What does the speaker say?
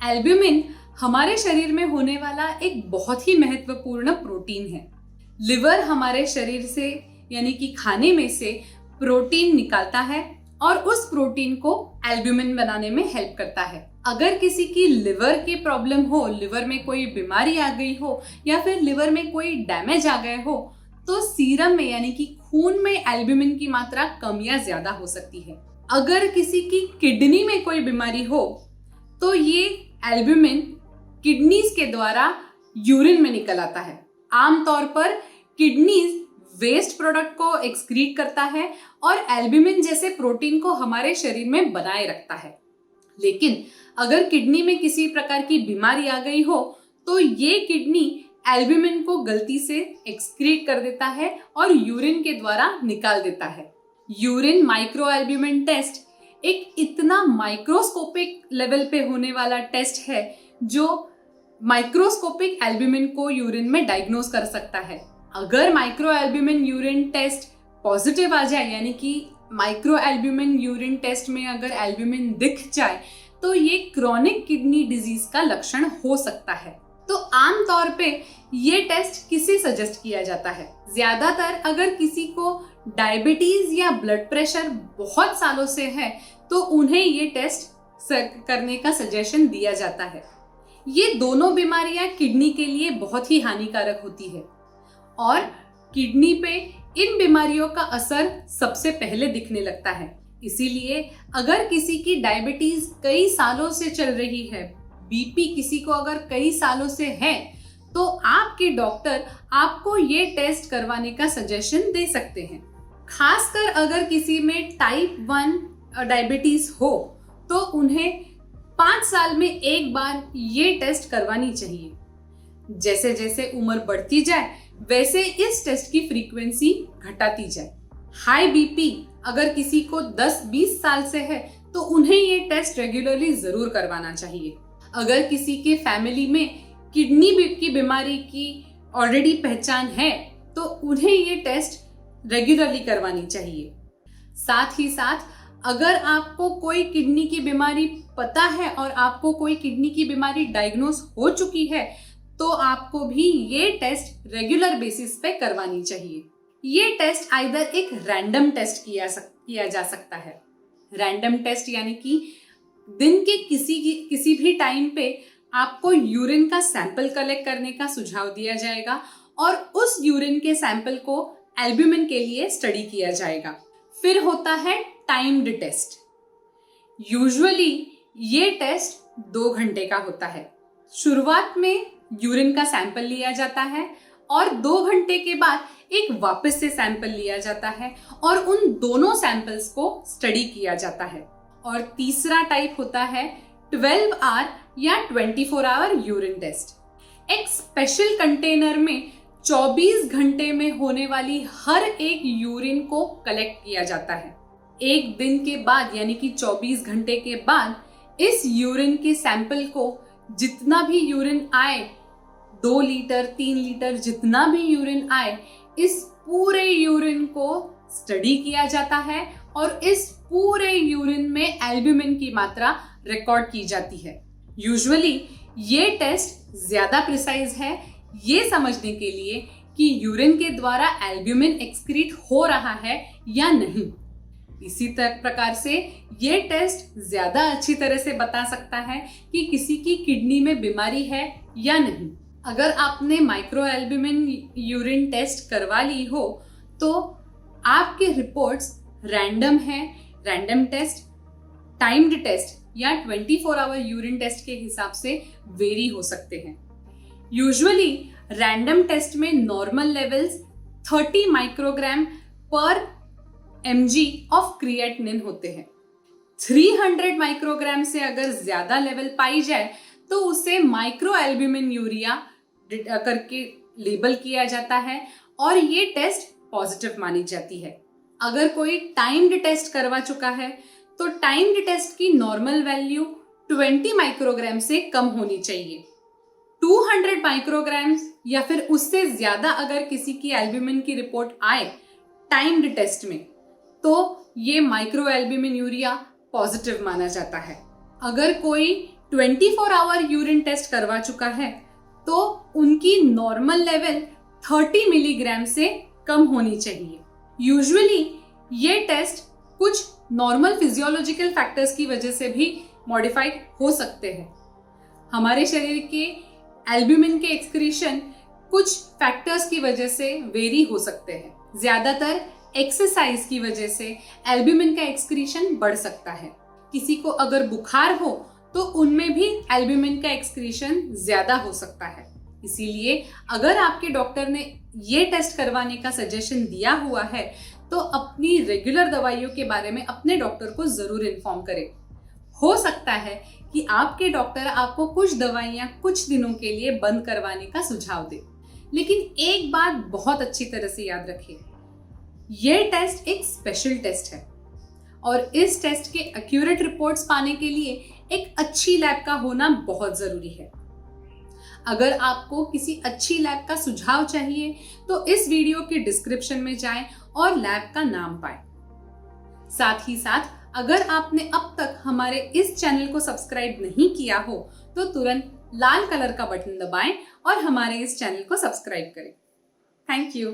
Albumin हमारे शरीर में होने वाला एक बहुत ही महत्वपूर्ण प्रोटीन है। लिवर हमारे शरीर से यानी कि खाने में से प्रोटीन निकालता है और उस प्रोटीन को एल्ब्यूमिन बनाने में हेल्प करता है। अगर किसी की लिवर की प्रॉब्लम हो, लिवर में कोई बीमारी आ गई हो या फिर लिवर में कोई डैमेज आ गए हो, तो सीरम में यानी कि खून में एल्ब्यूमिन की मात्रा कम या ज्यादा हो सकती है। अगर किसी की किडनी में कोई बीमारी हो तो ये एल्ब्यूमिन किडनीज के द्वारा यूरिन में निकल आता है। आमतौर पर किडनीज वेस्ट प्रोडक्ट को एक्सक्रीट करता है और एल्ब्यूमिन जैसे प्रोटीन को हमारे शरीर में बनाए रखता है। लेकिन अगर किडनी में किसी प्रकार की बीमारी आ गई हो तो ये किडनी एल्ब्यूमिन को गलती से एक्सक्रीट कर देता है और यूरिन के द्वारा निकाल देता है। यूरिन माइक्रो एल्ब्यूमिन टेस्ट एक इतना माइक्रोस्कोपिक लेवल पे होने वाला टेस्ट है जो माइक्रोस्कोपिक एल्ब्यूमिन को यूरिन में डायग्नोज कर सकता है। अगर micro albumin urine test positive आ जाए यानी कि माइक्रो एल्ब्यूमिन यूरिन टेस्ट में अगर एल्ब्यूमिन दिख जाए तो ये क्रॉनिक किडनी डिजीज का लक्षण हो सकता है। तो आमतौर पे ये टेस्ट किसे सजेस्ट किया जाता है? ज्यादातर अगर किसी को डायबिटीज या ब्लड प्रेशर बहुत सालों से है तो उन्हें ये टेस्ट करने का सजेशन दिया जाता है। ये दोनों बीमारियां किडनी के लिए बहुत ही हानिकारक होती है और किडनी पे इन बीमारियों का असर सबसे पहले दिखने लगता है। इसीलिए अगर किसी की डायबिटीज कई सालों से चल रही है, बीपी किसी को अगर कई सालों से है, तो आपके डॉक्टर आपको ये टेस्ट करवाने का सजेशन दे सकते हैं। खासकर अगर किसी में टाइप 1 डायबिटीज हो तो उन्हें 5 साल में एक बार ये टेस्ट करवानी चाहिए। जैसे जैसे उम्र बढ़ती जाए वैसे इस टेस्ट की फ्रीक्वेंसी घटाती जाए। हाई बीपी अगर किसी को 10-20 साल से है तो उन्हें ये टेस्ट रेगुलरली जरूर करवाना चाहिए। अगर किसी के फैमिली में किडनी की बीमारी की ऑलरेडी पहचान है तो उन्हें ये टेस्ट रेगुलरली करवानी चाहिए। साथ ही साथ अगर आपको कोई किडनी की बीमारी पता है और आपको कोई किडनी की बीमारी डायग्नोज हो चुकी है तो आपको भी ये टेस्ट रेगुलर बेसिस पे करवानी चाहिए। ये टेस्ट आइदर एक रैंडम टेस्ट किया जा सकता है। रैंडम टेस्ट यानी कि दिन के किसी भी टाइम पे आपको यूरिन का सैंपल कलेक्ट करने का सुझाव दिया जाएगा और उस यूरिन के सैंपल को एल्ब्यूमिन के लिए स्टडी किया जाएगा। फिर होता है टाइम्ड टेस्ट। यूजुअली ये टेस्ट 2 घंटे का होता है। शुरुआत में यूरिन का सैंपल लिया जाता है और 2 घंटे के बाद एक वापस से सैंपल लिया जाता है और उन दोनों सैंपल्स को स्टडी किया जाता है। और तीसरा टाइप होता है 12 आवर या 24 आवर यूरिन टेस्ट। एक स्पेशल कंटेनर में 24 घंटे में होने वाली हर एक यूरिन को कलेक्ट किया जाता है। एक दिन के बाद यानी कि 24 घंटे के बाद इस यूरिन के सैंपल को जितना भी यूरिन आए, 2 लीटर 3 लीटर जितना भी यूरिन आए, इस पूरे यूरिन को स्टडी किया जाता है और इस पूरे यूरिन में एल्ब्यूमिन की मात्रा रिकॉर्ड की जाती है। यूजुअली ये टेस्ट ज्यादा प्रिसाइज है ये समझने के लिए कि यूरिन के द्वारा एल्ब्यूमिन एक्सक्रीट हो रहा है या नहीं। इसी प्रकार से ये टेस्ट ज्यादा अच्छी तरह से बता सकता है कि किसी की किडनी में बीमारी है या नहीं। अगर आपने माइक्रो एल्ब्यूमिन यूरिन टेस्ट करवा ली हो तो आपके रिपोर्ट्स रैंडम है, रैंडम टेस्ट, टाइम्ड टेस्ट या 24 आवर यूरिन टेस्ट के हिसाब से वेरी हो सकते हैं। यूजुअली रैंडम टेस्ट में नॉर्मल लेवल्स 30 माइक्रोग्राम पर mg ऑफ क्रिएटिनिन होते हैं। 300 माइक्रोग्राम से अगर ज्यादा लेवल पाई जाए तो उसे माइक्रो एल्ब्यूमिन यूरिया करके लेबल किया जाता है और ये टेस्ट पॉजिटिव मानी जाती है। अगर कोई टाइम्ड टेस्ट करवा चुका है तो टाइम्ड टेस्ट की नॉर्मल वैल्यू 20 माइक्रोग्राम से कम होनी चाहिए। 200 माइक्रोग्राम या फिर उससे ज्यादा अगर किसी की एल्ब्यूमिन की रिपोर्ट आए टाइम्ड टेस्ट में तो ये माइक्रो एल्ब्यूमिन यूरिया पॉजिटिव माना जाता है। अगर कोई 24 आवर यूरिन टेस्ट करवा चुका है तो उनकी नॉर्मल लेवल 30 मिलीग्राम से कम होनी चाहिए। यूजुअली ये टेस्ट कुछ नॉर्मल फिजियोलॉजिकल फैक्टर्स की वजह से भी मॉडिफाइड हो सकते हैं। हमारे शरीर के एल्ब्यूमिन के एक्सक्रीशन कुछ फैक्टर्स की वजह से वेरी हो सकते हैं। ज्यादातर एक्सरसाइज की वजह से एल्ब्यूमिन का एक्सक्रीशन बढ़ सकता है। किसी को अगर बुखार हो तो उनमें भी एल्ब्यूमिन का एक्सक्रीशन ज्यादा हो सकता है। इसीलिए अगर आपके डॉक्टर ने ये टेस्ट करवाने का सजेशन दिया हुआ है तो अपनी रेगुलर दवाइयों के बारे में अपने डॉक्टर को जरूर इन्फॉर्म करें। हो सकता है कि आपके डॉक्टर आपको कुछ दवाइयां कुछ दिनों के लिए बंद करवाने का सुझाव दे, लेकिन एक बात बहुत अच्छी तरह से याद रखें, यह टेस्ट एक स्पेशल टेस्ट है और इस टेस्ट के एक्यूरेट रिपोर्ट्स पाने के लिए एक अच्छी लैब का होना बहुत जरूरी है। अगर आपको किसी अच्छी लैब का सुझाव चाहिए तो इस वीडियो के डिस्क्रिप्शन में जाएं और लैब का नाम पाएं। साथ ही साथ अगर आपने अब तक हमारे इस चैनल को सब्सक्राइब नहीं किया हो तो तुरंत लाल कलर का बटन दबाएं और हमारे इस चैनल को सब्सक्राइब करें। Thank you.